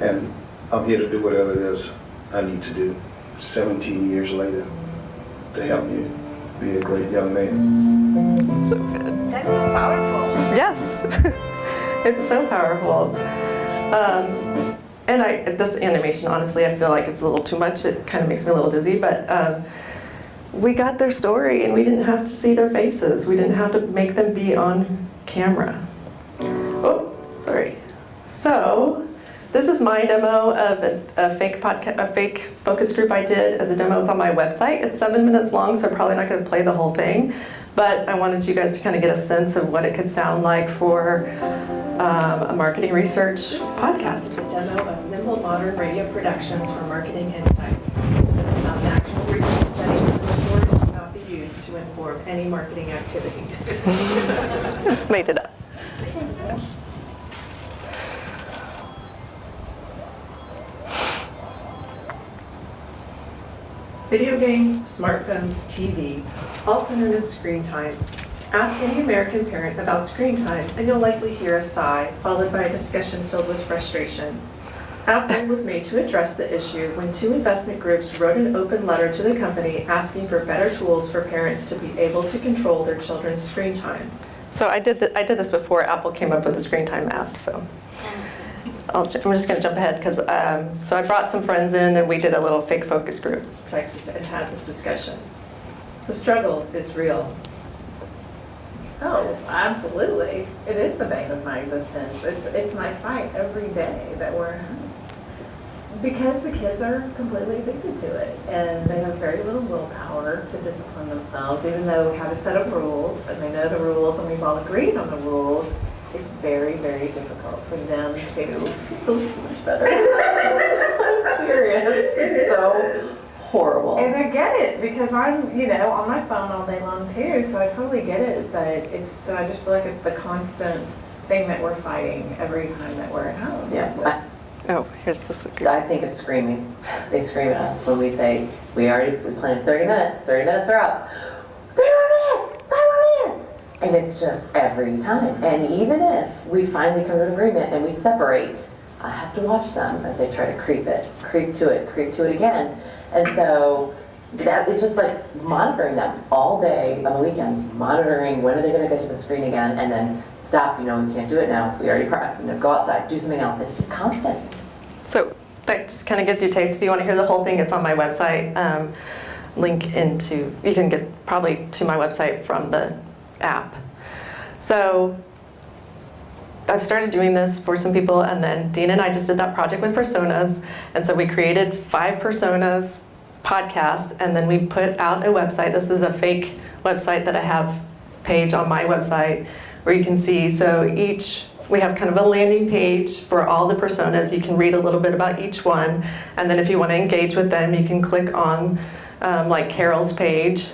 And I'm here to do whatever it is I need to do 17 years later to help you be a great young man. So good. That's so powerful. Yes, it's so powerful. And this animation, honestly, I feel like it's a little too much. It kind of makes me a little dizzy, but we got their story and we didn't have to see their faces. We didn't have to make them be on camera. Oh, sorry. So, this is my demo of a fake focus group I did as a demo. It's on my website. It's 7 minutes long, so I'm probably not going to play the whole thing. But I wanted you guys to kind of get a sense of what it could sound like for a marketing research podcast. A demo of Nimble Modern Radio Productions for Marketing Insights. This is not an actual research study, and the report should not be used to inform any marketing activity. Just made it up. Video games, smartphones, TV, also known as screen time. Ask any American parent about screen time and you'll likely hear a sigh, followed by a discussion filled with frustration. Apple was made to address the issue when 2 investment groups wrote an open letter to the company asking for better tools for parents to be able to control their children's screen time. So I did this before Apple came up with the screen time app, so. I'm just going to jump ahead because so I brought some friends in and we did a little fake focus group. Texas and had this discussion. The struggle is real. Oh, absolutely. It is the bane of my existence. It's my fight every day that we're at home. Because the kids are completely addicted to it, and they have very little willpower to discipline themselves, even though we have a set of rules, and they know the rules, and we've all agreed on the rules. It's very, very difficult for them to feel much better. I'm serious. It's so horrible. And I get it, because I'm, on my phone all day long too, so I totally get it, but so I just feel like it's the constant thing that we're fighting every time that we're at home. Yeah. Oh, here's this. I think of screaming. They scream at us when we say, we planned 30 minutes. 30 minutes are up. 3 more minutes! 5 more minutes! And it's just every time. And even if we finally come to an agreement and we separate, I have to watch them as they try to creep to it again. And so it's just like monitoring them all day on the weekends, monitoring when are they going to get to the screen again, and then stop, we can't do it now. We already go outside, do something else. It's just constant. So that just kind of gives you a taste. If you want to hear the whole thing, it's on my website. You can get probably to my website from the app. So I've started doing this for some people, and then Dean and I just did that project with personas. And so we created 5 personas podcast, and then we put out a website. This is a fake website that I have page on my website where you can see, so we have kind of a landing page for all the personas. You can read a little bit about each one, and then if you want to engage with them, you can click on like Carol's page,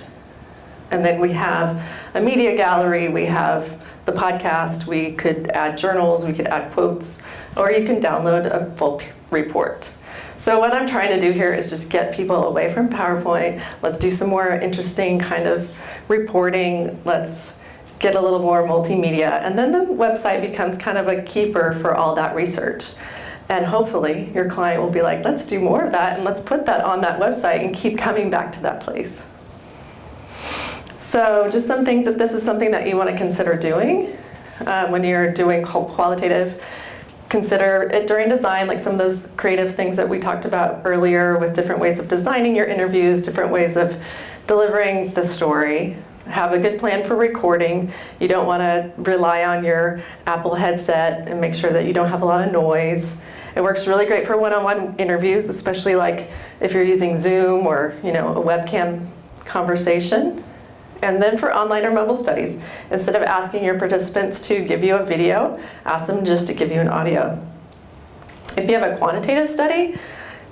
and then we have a media gallery, we have the podcast, we could add journals, we could add quotes, or you can download a full report. So what I'm trying to do here is just get people away from PowerPoint. Let's do some more interesting kind of reporting. Let's get a little more multimedia, and then the website becomes kind of a keeper for all that research. And hopefully your client will be like, let's do more of that, and let's put that on that website and keep coming back to that place. So just some things, if this is something that you want to consider doing when you're doing qualitative, consider it during design, like some of those creative things that we talked about earlier with different ways of designing your interviews, different ways of delivering the story. Have a good plan for recording. You don't want to rely on your Apple headset, and make sure that you don't have a lot of noise. It works really great for one-on-one interviews, especially like if you're using Zoom or a webcam conversation. And then for online or mobile studies, instead of asking your participants to give you a video, ask them just to give you an audio. If you have a quantitative study,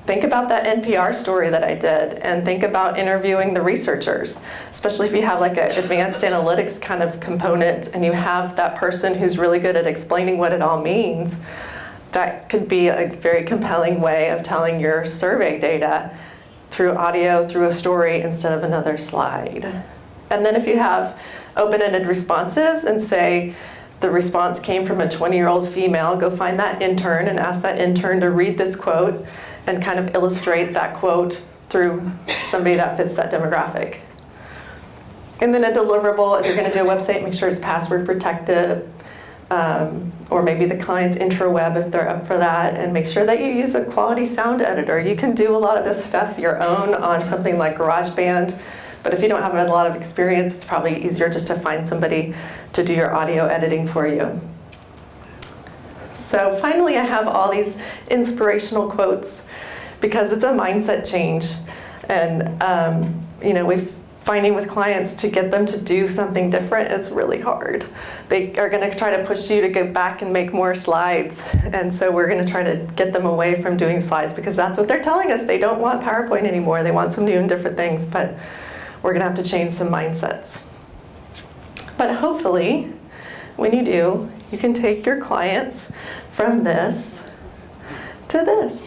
think about that NPR story that I did, and think about interviewing the researchers, especially if you have like an advanced analytics kind of component and you have that person who's really good at explaining what it all means. That could be a very compelling way of telling your survey data through audio, through a story, instead of another slide. And then if you have open-ended responses and say the response came from a 20-year-old female, go find that intern and ask that intern to read this quote and kind of illustrate that quote through somebody that fits that demographic. And then a deliverable, if you're going to do a website, make sure it's password protected, or maybe the client's intro web if they're up for that, and make sure that you use a quality sound editor. You can do a lot of this stuff your own on something like GarageBand, but if you don't have a lot of experience, it's probably easier just to find somebody to do your audio editing for you. So finally, I have all these inspirational quotes because it's a mindset change. And we're finding with clients to get them to do something different, it's really hard. They are going to try to push you to go back and make more slides. And so we're going to try to get them away from doing slides because that's what they're telling us. They don't want PowerPoint anymore. They want some new and different things, but we're going to have to change some mindsets. But hopefully, when you do, you can take your clients from this to this.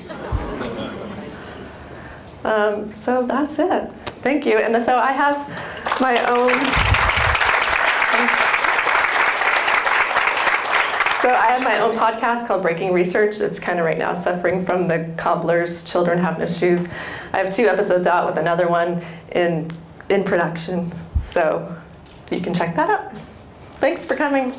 So that's it. Thank you. And so I have my own. So I have my own podcast called Breaking Research. It's kind of right now suffering from the cobbler's Children Have No Shoes. I have 2 episodes out with another one in production. So you can check that out. Thanks for coming.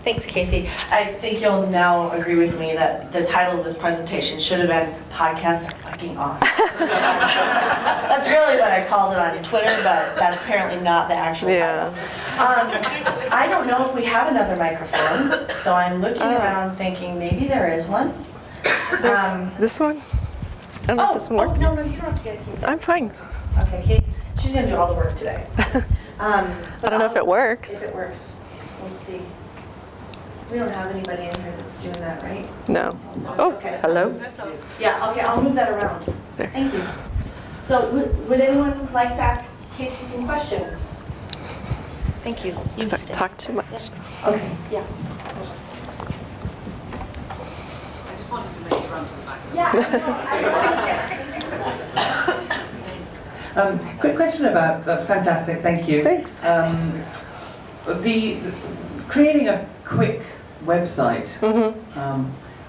Thanks, Casey. I think you'll now agree with me that the title of this presentation should have been Podcast fucking awesome. That's really what I called it on Twitter, but that's apparently not the actual title. I don't know if we have another microphone, so I'm looking around thinking maybe there is one. There's this one. I don't know if this one works. No, you don't have to get a key. I'm fine. Okay, Kate, she's gonna do all the work today. I don't know if it works. If it works, we'll see. We don't have anybody in here that's doing that, right? No. Oh, okay. Hello. Yeah, okay, I'll move that around. There. Thank you. So would anyone like to ask Casey some questions? Thank you. You stay. Talk too much. Okay, yeah. I just wanted to make you run to the back. Quick question about fantastic, thank you. Thanks. The creating a quick website.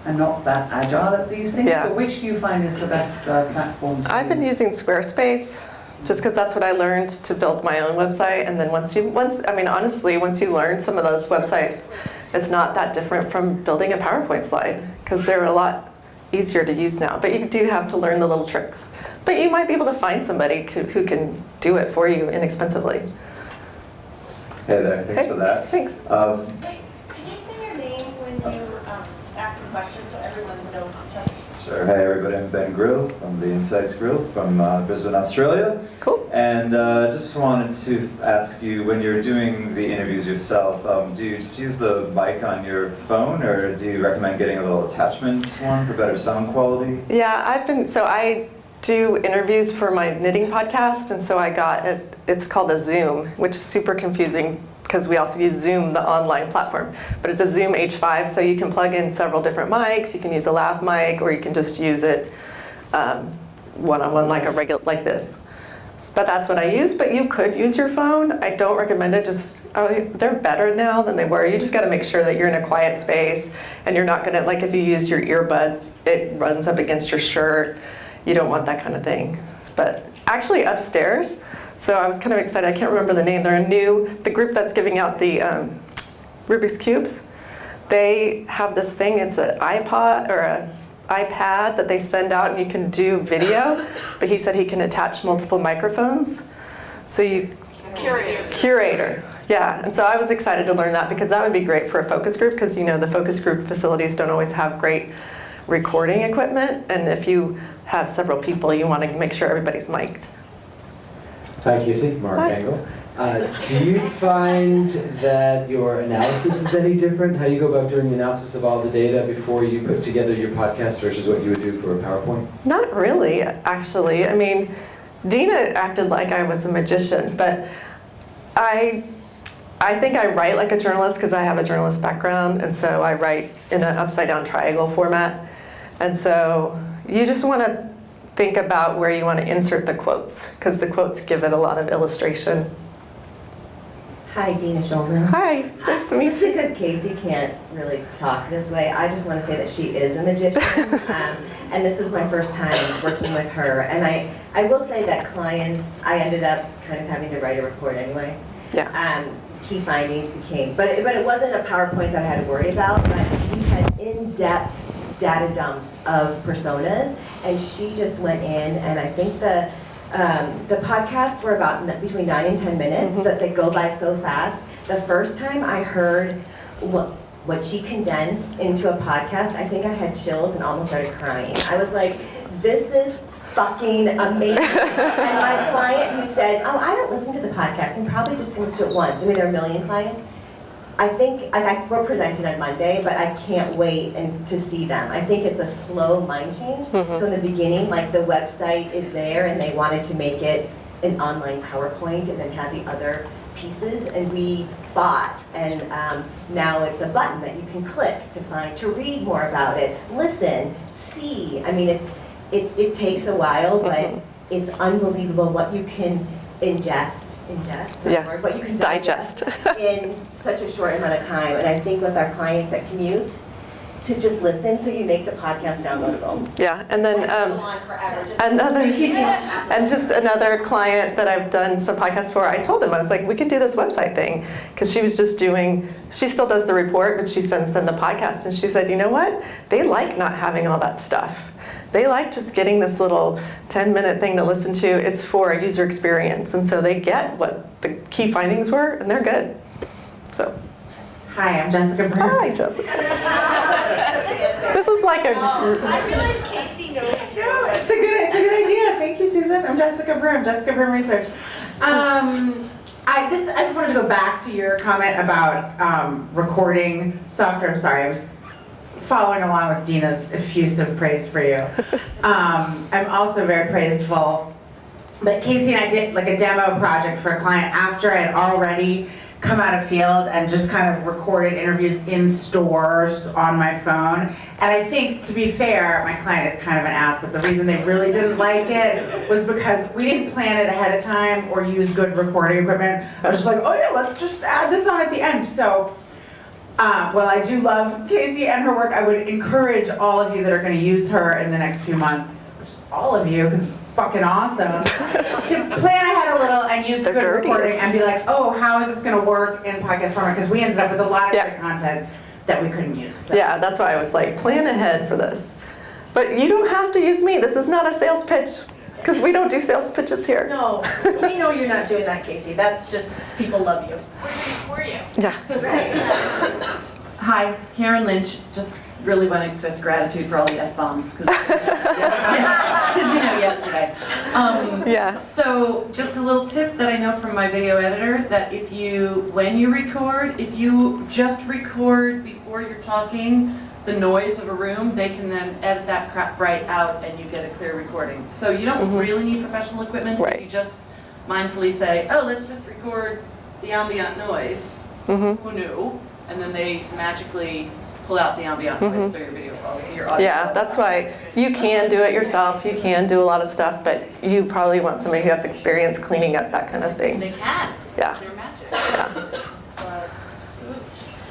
I'm not that agile at these things, Yeah. but which do you find is the best platform? I've been using Squarespace just because that's what I learned to build my own website. And then once you learn some of those websites, it's not that different from building a PowerPoint slide because they're a lot easier to use now. But you do have to learn the little tricks. But you might be able to find somebody who can do it for you inexpensively. Hey there, thanks for that. Thanks. Can you say your name when you ask a question so everyone knows each other? Sure. Hey everybody, I'm Ben Grill from the Insights Group from Brisbane, Australia. Cool. And just wanted to ask you, when you're doing the interviews yourself, do you just use the mic on your phone, or do you recommend getting a little attachment one for better sound quality? Yeah, I do interviews for my knitting podcast, and so I got it's called a Zoom, which is super confusing because we also use Zoom, the online platform. But it's a Zoom H5, so you can plug in several different mics. You can use a lav mic, or you can just use it one-on-one like this. But that's what I use, but you could use your phone. I don't recommend it. They're better now than they were. You just gotta make sure that you're in a quiet space and you're not gonna, like if you use your earbuds, it runs up against your shirt. You don't want that kind of thing. But actually upstairs, so I was kind of excited, I can't remember the name, the group that's giving out the Rubik's Cubes, they have this thing, it's an iPod or an iPad that they send out and you can do video, but he said he can attach multiple microphones. So Curator. Yeah, and so I was excited to learn that because that would be great for a focus group because the focus group facilities don't always have great recording equipment, and if you have several people, you want to make sure everybody's mic'd. Hi Casey, Mark Engel. Do you find that your analysis is any different? How you go about doing the analysis of all the data before you put together your podcast versus what you would do for a PowerPoint? Not really, actually. I mean, Dina acted like I was a magician, but I think I write like a journalist because I have a journalist background, and so I write in an upside-down triangle format. And so you just want to think about where you want to insert the quotes, because the quotes give it a lot of illustration. Hi, Dina Schulman. Hi, nice to meet you. Just because Casey can't really talk this way, I just want to say that she is a magician. And this was my first time working with her. And I will say that clients, I ended up kind of having to write a report anyway. Yeah. Key findings became, but it wasn't a PowerPoint that I had to worry about, but we had in-depth data dumps of personas, and she just went in, and I think the podcasts were about between 9 and 10 minutes, but they go by so fast. The first time I heard what she condensed into a podcast, I think I had chills and almost started crying. I was like, this is fucking amazing. And my client who said, oh, I don't listen to the podcast, I'm probably just going to listen to it once. I mean, there are a million clients. I think, we're presenting on Monday, but I can't wait to see them. I think it's a slow mind change. So in the beginning, like the website is there and they wanted to make it an online PowerPoint and then have the other pieces, and we fought. And now it's a button that you can click to read more about it, listen, see. I mean, it takes a while, but it's unbelievable what you can ingest, yeah. What you can digest in such a short amount of time. And I think with our clients that commute, to just listen, so you make the podcast downloadable. Yeah, and then Go on forever. Just another client that I've done some podcasts for, I told them, I was like, we could do this website thing. Because she was just doing, she still does the report, but she sends them the podcast. And she said, you know what? They like not having all that stuff. They like just getting this little 10-minute thing to listen to. It's for a user experience. And so they get what the key findings were, and they're good. So. Hi, I'm Jessica Brown. Hi, Jessica. This is like a... I realize Casey knows. No, it's a good idea. Thank you, Susan. I'm Jessica Broom Research. I just wanted to go back to your comment about recording software. I'm sorry, I was following along with Dina's effusive praise for you. I'm also very praiseful. But Casey and I did like a demo project for a client after I had already come out of field and just kind of recorded interviews in stores on my phone. And I think, to be fair, my client is kind of an ass, but the reason they really didn't like it was because we didn't plan it ahead of time or use good recording equipment. I was just like, oh yeah, let's just add this on at the end. So, while I do love Casey and her work, I would encourage all of you that are going to use her in the next few months, which is all of you, because it's fucking awesome, to plan ahead a little and use good recording and be like, oh, how is this going to work in podcast format? Because we ended up with a lot of great content that we couldn't use. So. Yeah, that's why I was like, plan ahead for this. But you don't have to use me. This is not a sales pitch, because we don't do sales pitches here. No, we know you're not doing that, Casey. That's just, people love you. For you. Yeah. Hi, it's Karen Lynch. Just really want to express gratitude for all the F-bombs, because yesterday. Yeah. So just a little tip that I know from my video editor, that when you record, if you just record before you're talking the noise of a room, they can then edit that crap right out and you get a clear recording. So you don't really need professional equipment. If you just mindfully say, oh, let's just record the ambient noise. Who knew? And then they magically pull out the ambient noise so your audio. Yeah, that's why you can do it yourself. You can do a lot of stuff, but you probably want somebody who has experience cleaning up that kind of thing. They can. Yeah. They're magic. Yeah.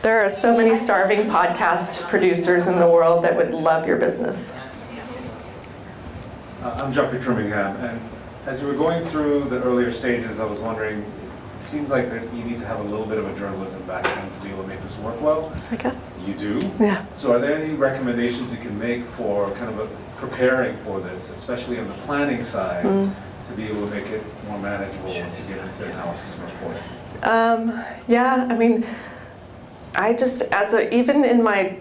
There are so many starving podcast producers in the world that would love your business. I'm Jeffrey Trimmingham, and as we were going through the earlier stages, I was wondering, it seems like that you need to have a little bit of a journalism background to be able to make this work well. I guess. You do? Yeah. So are there any recommendations you can make for kind of preparing for this, especially on the planning side, to be able to make it more manageable once you get into analysis and reporting? Yeah, I mean, I just, even in my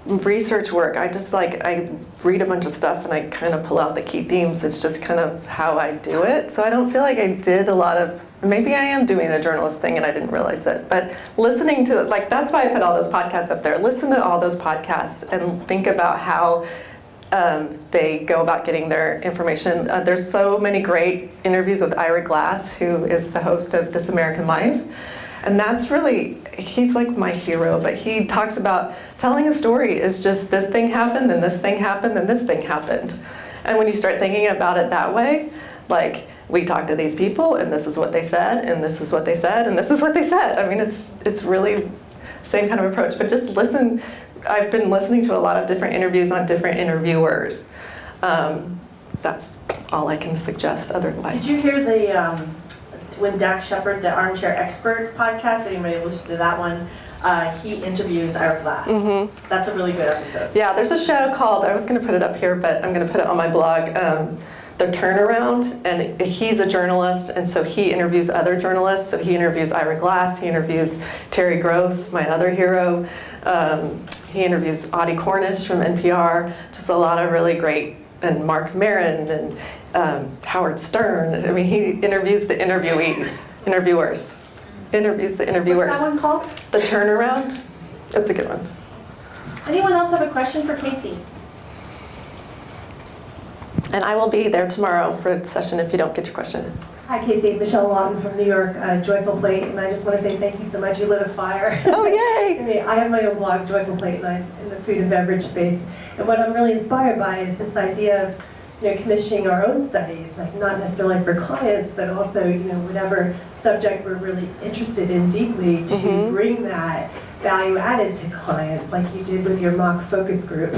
research work, I read a bunch of stuff and I kind of pull out the key themes. It's just kind of how I do it. So I don't feel like I did a lot of, maybe I am doing a journalist thing and I didn't realize it. But listening to, that's why I put all those podcasts up there. Listen to all those podcasts and think about how they go about getting their information. There's so many great interviews with Ira Glass, who is the host of This American Life. And that's really, he's like my hero, but he talks about telling a story is just this thing happened, and this thing happened, and this thing happened. And when you start thinking about it that way, like, we talked to these people, and this is what they said, and this is what they said, and this is what they said. I mean, it's really the same kind of approach, but just listen. I've been listening to a lot of different interviews on different interviewers. That's all I can suggest otherwise. Did you hear when Dax Shepard, the Armchair Expert podcast, anybody listened to that one, he interviews Ira Glass. That's a really good episode. Yeah, there's a show called, I was going to put it up here, but I'm going to put it on my blog, The Turnaround, and he's a journalist, and so he interviews other journalists. So he interviews Ira Glass, he interviews Terry Gross, my other hero, he interviews Audie Cornish from NPR, just a lot of really great, and Mark Maron, and Howard Stern. I mean, he interviews the interviewees, interviewers. Interviews the interviewers. What's that one called? The Turnaround. That's a good one. Anyone else have a question for Casey? And I will be there tomorrow for the session if you don't get your question. Hi, Casey. Michelle Lawton from New York, Joyful Plate, and I just want to say thank you so much. You lit a fire. Oh, yay! I mean, I have my own blog, Joyful Plate, and I'm in the food and beverage space. And what I'm really inspired by is this idea of commissioning our own studies, like not necessarily for clients, but also whatever subject we're really interested in deeply, to bring that value added to clients, like you did with your mock focus group.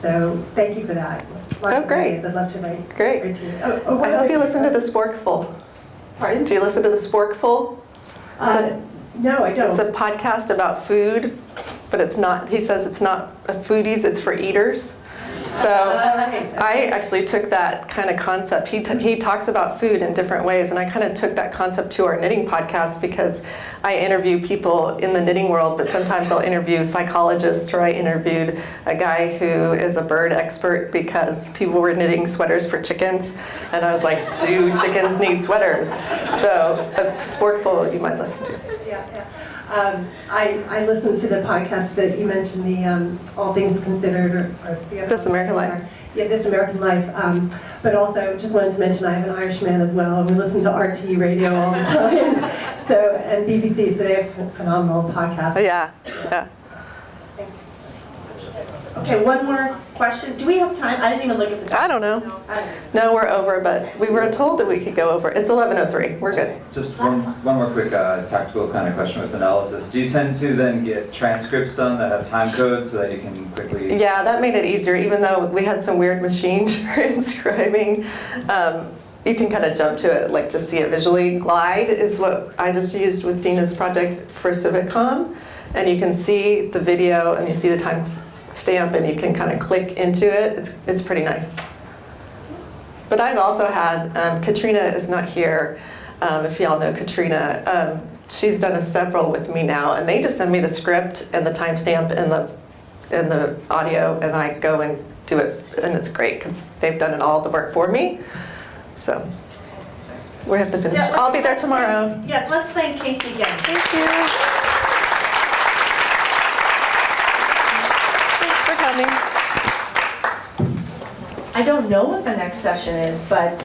So thank you for that. Oh, great. I'd love to write. Great. I hope you listen to the Sporkful. Pardon? Do you listen to the Sporkful? No, I don't. It's a podcast about food, but it's not, he says it's not a foodies, it's for eaters. So I actually took that kind of concept. He talks about food in different ways, and I kind of took that concept to our knitting podcast because I interview people in the knitting world, but sometimes I'll interview psychologists, or I interviewed a guy who is a bird expert because people were knitting sweaters for chickens, and I was like, do chickens need sweaters? So a Sporkful you might listen to. I listened to the podcast that you mentioned, the All Things Considered, or This American Life. Yeah, This American Life. But also, just wanted to mention I have an Irishman as well. We listen to RT radio all the time. And BBC, so they have phenomenal podcasts. Yeah. Okay, one more question. Do we have time? I didn't even look at the time. I don't know. No, we're over, but we were told that we could go over. It's 11:03. We're good. Just one more quick tactical kind of question with analysis. Do you tend to then get transcripts done that have time codes so that you can quickly... Yeah, that made it easier, even though we had some weird machine transcribing. You can kind of jump to it, like just see it visually. Glide is what I just used with Dina's project for CivicCom. And you can see the video and you see the time stamp and you can kind of click into it. It's pretty nice. But I've also had, Katrina is not here, if y'all know Katrina. She's done several with me now, and they just send me the script and the timestamp and the audio, and I go and do it, and it's great because they've done all the work for me. So we have to finish. Yeah, I'll be there tomorrow. Yes, let's thank Casey again. Thank you. Thanks for coming. I don't know what the next session is, but